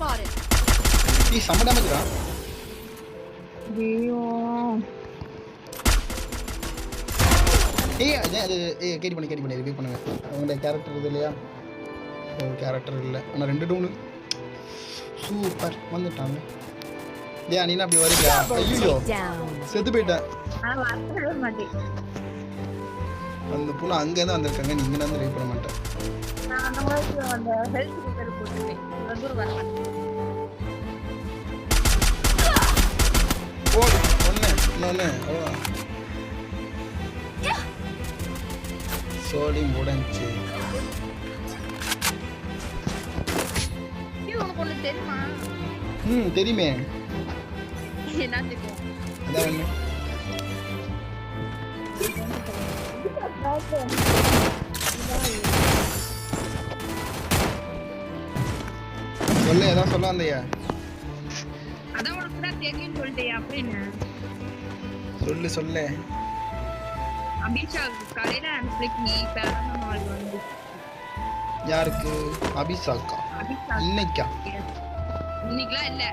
spotted. நீ சம டேமேஜ்டா. ஐயோ அது கேரி பண்ணி ரிவ்யூ பண்ணுங்க. உங்களோட கேரக்டர் இது இல்லையா? ஓ கேரக்டர் இல்லை. ஆனால் 2 டவுனு. சூப்பர் வந்துட்டாங்க. ஏன் நீ அப்படி வரீங்களா? ஐயோ செத்து போயிட்டேன். நான் வரவே மாட்டேன். அந்த புள்ள அங்கேருந்து வந்திருக்காங்க. நீ இங்கே வந்து ரிவ்யூ பண்ண மாட்டேன். நான் அந்த மாதிரி அந்த ஹெல்த் கிட்டர் போட்டுட்டேன். தூரம் வர மாட்டேன். ஓ ஒன்று சோழி முடிஞ்சு. இது உனக்கு ஒன்று தெரியுமா? தெரியுமே. என்ன தெரியும்? அதான் ஒன்று சொல்லு. ஏதாவது சொல்ல வந்தையா? அதான் உனக்கு தான் தெரியும்னு சொல்லிட்டேன். அப்படின்னு சொல்லு. அபிஷா காலையில அனுப்பிக்கு பேரமால் வந்து. யாருக்கு? அபிஷாக்கா? இன்னைக்கா? இன்னைக்குலாம் இல்ல.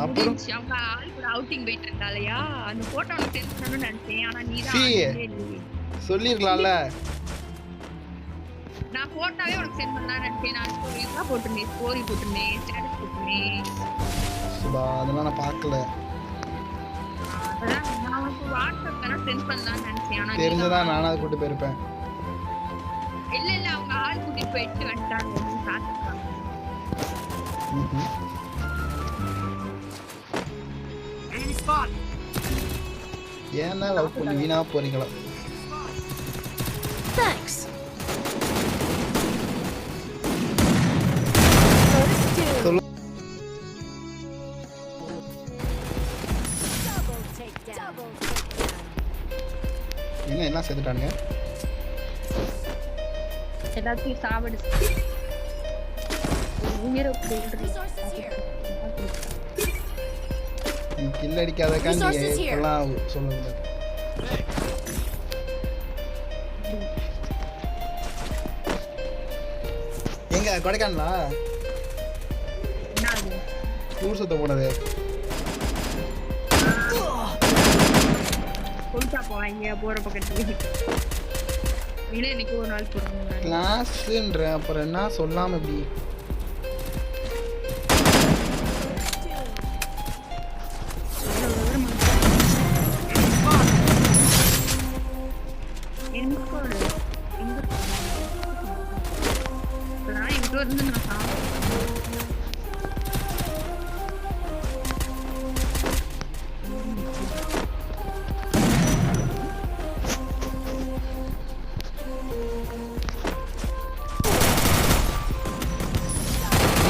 அப்புறம் அவங்க ஆள் கூட அவுட்டிங் போயிட்டு இருந்தாலையா, அந்த போட்டோ உனக்கு சென்ட் பண்ணணும்னு நினைச்சேன். ஆனா நீ தான் சொல்லிருக்கலாம்ல. நான் போட்டாவே உனக்கு சென்ட் பண்ணலாம்னு நினைச்சேன். நான் ஸ்டோரிலாம் போட்டுருந்தேன், ஸ்டோரி போட்டுருந்தேன், ஸ்டேட்டஸ் போட்டுருந்தேன். சுபா அதெல்லாம் நான் பார்க்கல. அதான் நான் உனக்கு வாட்ஸ்அப் தானே சென்ட் பண்ணலாம்னு நினைச்சேன். ஆனா தெரிஞ்சதா நானும் அதை கூட்டு போயிருப்பேன். இல்ல அவங்க ஆள் கூட்டிட்டு போயிட்டு வந்துட்டாங்க. சாப்பிட்டாங்க. ஏன்னா லவ் பண்ணி வீணா போறீங்களா? Thanks. என்ன எல்லாம் சேர்த்துட்டானுங்க. எல்லாத்தையும் சாப்பிடு. கில் அடிக்காதக்காண்டி எல்லாம் சொல்லுங்க. எங்க கொடைக்கானலா ஊர் சுத்த போனது? சொல்லிட்டா போவாங்க போற பக்கத்துல. இன்னைக்கு ஒரு நாள் போறோம் கிளாஸ்ன்ற. அப்புறம் என்ன சொல்லாம இப்படி?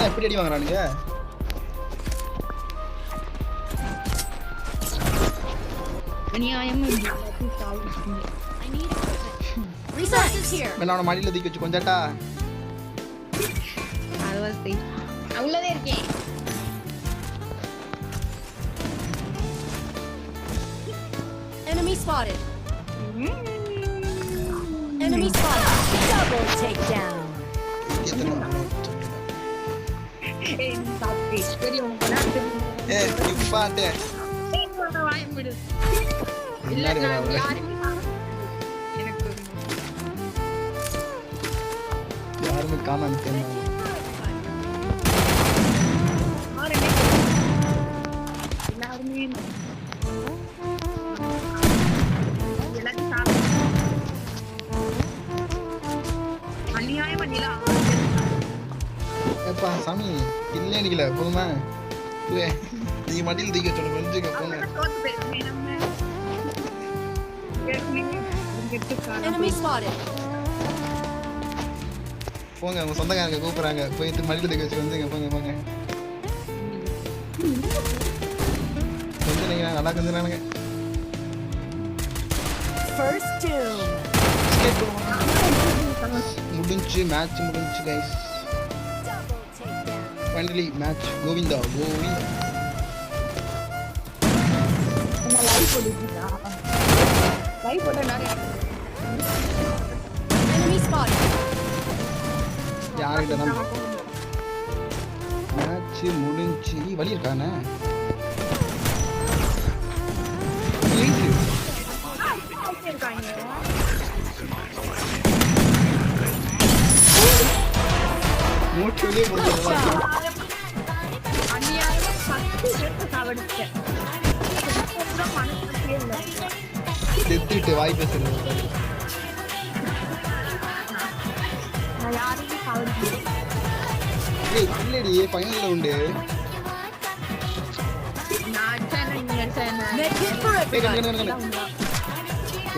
எப்படி அடி வாங்குறானுங்க? மடியில தூக்கி வச்சு கொஞ்சாட்டா. அவ்வளவுதான் இருக்கேன். Enemy spotted. Enemy spotted. Double takedown. யாருமே காணாம ஏப்பா சாமி இல்லை அடிக்கல போதுமா? நீங்க மடியில் தூக்கி வச்சோட கொஞ்சம் போங்க. போங்க உங்க சொந்தக்காரங்க கூப்பிடுறாங்க. போயிட்டு மடியில் தூக்கி வச்சு வந்துங்க. போங்க கொஞ்சம் நீங்க நல்லா கொஞ்சம் முடிஞ்சு மேட்ச் முடிஞ்சு guys. Finally match Govinda. Enemy spotted. யார்கிட்ட தான் மேட்ச் முடிஞ்சு வழி இருக்கானே இருக்காங்க மூச்சு வெளியே போடுறது அநியாயமா 10 பேருக்கு சாவடிச்சேன். அதுக்கப்புறம் மனசாட்சியே இல்லை. செத்துட்டு வாய் பேசுறது நான் யாரையும் சாவடிக்கல. இல்லடி ஃபைனல்ல உண்டு நான் அடிச்சேன், நீங்க அடிச்சேன். Make it for everybody.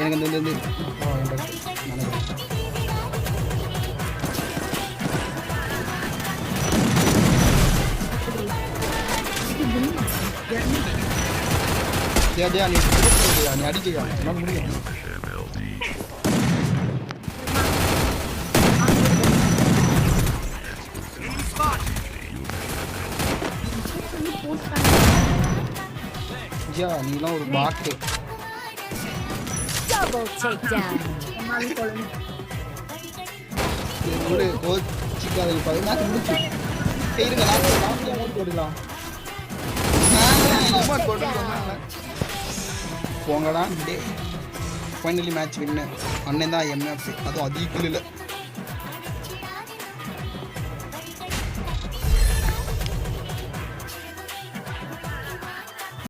எனக்கு அந்த இந்த நீ அடிக்க முடியும் நீலாம் ஒரு பாட்டு Double takedown. ஒரு கோச்சிக்காத 16 முடிச்சு இருங்க லாஸ்ட்ல அமௌண்ட் போடலாம் போங்கடா டே ஃபைனலி மேட்ச் வின்னு அண்ணன் தான் எம்எஃப் அதுவும் அதிக இல்லை